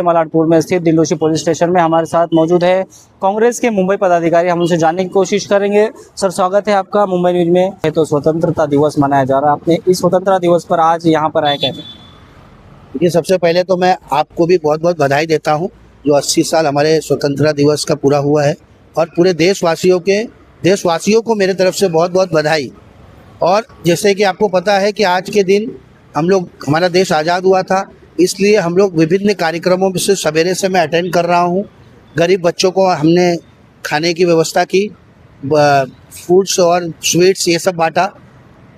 मलाडपुर में स्थित दिलदोशी police station में हमारे साथ मौजूद है कांग्रेस के मुंबई पदाधिकारी। हम उनसे जानने की कोशिश करेंगे। सर, स्वागत है आपका मुंबई न्यूज में। है तो स्वतंत्रता दिवस मनाया जा रहा है, आपने इस स्वतंत्रता दिवस पर आज यहाँ पर आए कैसे? देखिए, सबसे पहले तो मैं आपको भी बहुत बहुत बधाई देता हूँ जो 80 साल हमारे स्वतंत्रता दिवस का पूरा हुआ है, और पूरे देशवासियों को मेरे तरफ से बहुत बहुत बधाई। और जैसे कि आपको पता है कि आज के दिन हमारा देश आज़ाद हुआ था, इसलिए हम लोग विभिन्न कार्यक्रमों में से सवेरे से मैं अटेंड कर रहा हूँ। गरीब बच्चों को हमने खाने की व्यवस्था की, फूड्स और स्वीट्स ये सब बांटा।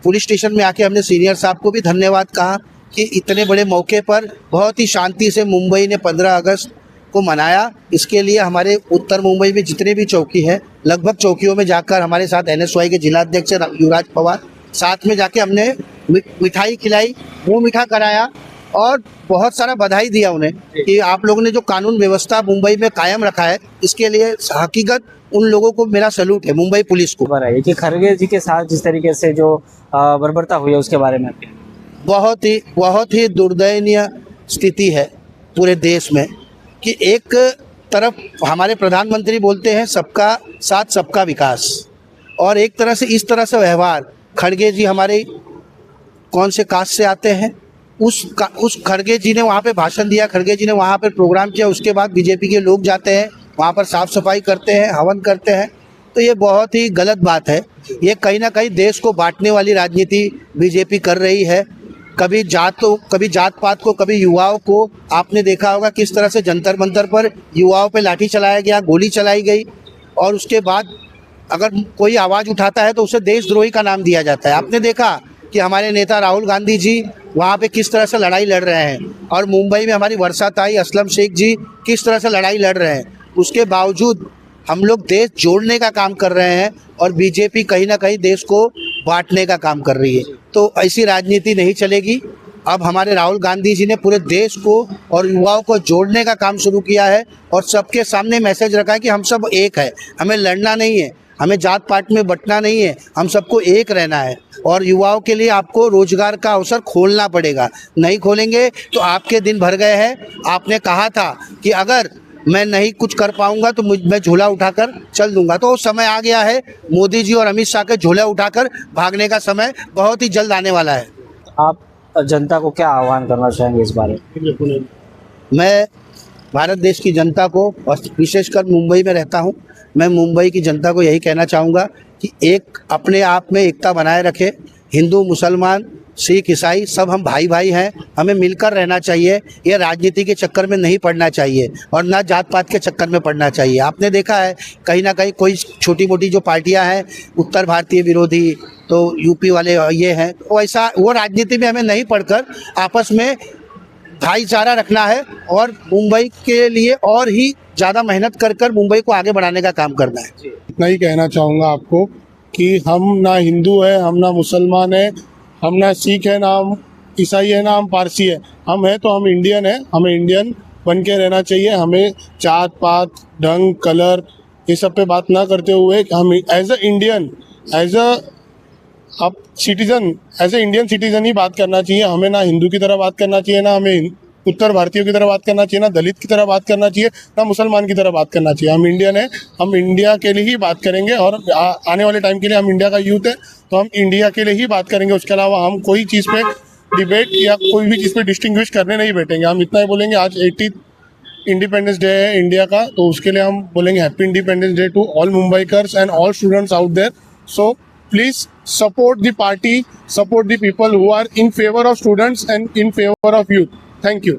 पुलिस स्टेशन में आके हमने सीनियर साहब को भी धन्यवाद कहा कि इतने बड़े मौके पर बहुत ही शांति से मुंबई ने 15 अगस्त को मनाया। इसके लिए हमारे उत्तर मुंबई में जितने भी चौकी हैं, लगभग चौकियों में जाकर हमारे साथ NSY के जिलाध्यक्ष युवराज पवार साथ में जाके हमने मिठाई खिलाई, मुँह मीठा कराया और बहुत सारा बधाई दिया उन्हें कि आप लोगों ने जो कानून व्यवस्था मुंबई में कायम रखा है, इसके लिए हकीकत उन लोगों को मेरा सैल्यूट है, मुंबई पुलिस को। बताइए कि खरगे जी के साथ जिस तरीके से जो बर्बरता हुई है उसके बारे में। बहुत ही दुर्दयनीय स्थिति है पूरे देश में कि एक तरफ हमारे प्रधानमंत्री बोलते हैं सबका साथ सबका विकास, और एक तरह से इस तरह से व्यवहार। खड़गे जी हमारे कौन से कास्ट से आते हैं, उस खड़गे जी ने वहाँ पे भाषण दिया, खड़गे जी ने वहाँ पे प्रोग्राम किया, उसके बाद बीजेपी के लोग जाते हैं वहाँ पर साफ सफाई करते हैं, हवन करते हैं। तो ये बहुत ही गलत बात है। ये कहीं ना कहीं देश को बांटने वाली राजनीति बीजेपी कर रही है। कभी जात पात को, कभी युवाओं को। आपने देखा होगा किस तरह से जंतर मंतर पर युवाओं पे लाठी चलाया गया, गोली चलाई गई, और उसके बाद अगर कोई आवाज़ उठाता है तो उसे देशद्रोही का नाम दिया जाता है। आपने देखा कि हमारे नेता राहुल गांधी जी वहाँ पे किस तरह से लड़ाई लड़ रहे हैं, और मुंबई में हमारी वर्षाताई असलम शेख जी किस तरह से लड़ाई लड़ रहे हैं। उसके बावजूद हम लोग देश जोड़ने का काम कर रहे हैं, और बीजेपी कहीं ना कहीं देश को बांटने का काम कर रही है। तो ऐसी राजनीति नहीं चलेगी। अब हमारे राहुल गांधी जी ने पूरे देश को और युवाओं को जोड़ने का काम शुरू किया है, और सबके सामने मैसेज रखा है कि हम सब एक है, हमें लड़ना नहीं है, हमें जात पात में बंटना नहीं है, हम सबको एक रहना है। और युवाओं के लिए आपको रोजगार का अवसर खोलना पड़ेगा, नहीं खोलेंगे तो आपके दिन भर गए हैं। आपने कहा था कि अगर मैं नहीं कुछ कर पाऊंगा तो मैं झोला उठाकर चल दूंगा, तो समय आ गया है। मोदी जी और अमित शाह के झोला उठाकर भागने का समय बहुत ही जल्द आने वाला है। आप जनता को क्या आह्वान करना चाहेंगे इस बारे में? मैं भारत देश की जनता को, और विशेषकर मुंबई में रहता हूं, मैं मुंबई की जनता को यही कहना चाहूँगा कि एक अपने आप में एकता बनाए रखे। हिंदू, मुसलमान, सिख, ईसाई सब हम भाई भाई हैं, हमें मिलकर रहना चाहिए। ये राजनीति के चक्कर में नहीं पड़ना चाहिए, और ना जात पात के चक्कर में पड़ना चाहिए। आपने देखा है कहीं ना कहीं कोई छोटी मोटी जो पार्टियां हैं, उत्तर भारतीय विरोधी, तो यूपी वाले ये हैं, वो राजनीति में हमें नहीं पढ़कर आपस में भाईचारा रखना है, और मुंबई के लिए और ही ज़्यादा मेहनत कर मुंबई को आगे बढ़ाने का काम करना है। इतना ही कहना चाहूँगा आपको कि हम ना हिंदू है, हम ना मुसलमान है, हम ना सिख है, ना हम ईसाई है, ना हम पारसी है। हम है तो हम इंडियन है, हमें इंडियन बन के रहना चाहिए। हमें जात पात, ढंग, कलर ये सब पे बात ना करते हुए हम as a Indian, as a Indian citizen ही बात करना चाहिए। हमें ना हिंदू की तरह बात करना चाहिए, ना हमें उत्तर भारतीयों की तरह बात करना चाहिए, ना दलित की तरह बात करना चाहिए, ना मुसलमान की तरह बात करना चाहिए। हम इंडियन है, हम इंडिया के लिए ही बात करेंगे, और आने वाले टाइम के लिए हम इंडिया का यूथ है तो हम इंडिया के लिए ही बात करेंगे। उसके अलावा हम कोई चीज़ पे डिबेट या कोई भी चीज़ पे डिस्टिंग्विश करने नहीं बैठेंगे। हम इतना ही बोलेंगे, आज 80th इंडिपेंडेंस डे है इंडिया का, तो उसके लिए हम बोलेंगे happy independence day to all Mumbaikars and all students out there. So please support the party, support the people who are in favor of students and in favor of youth. Thank you.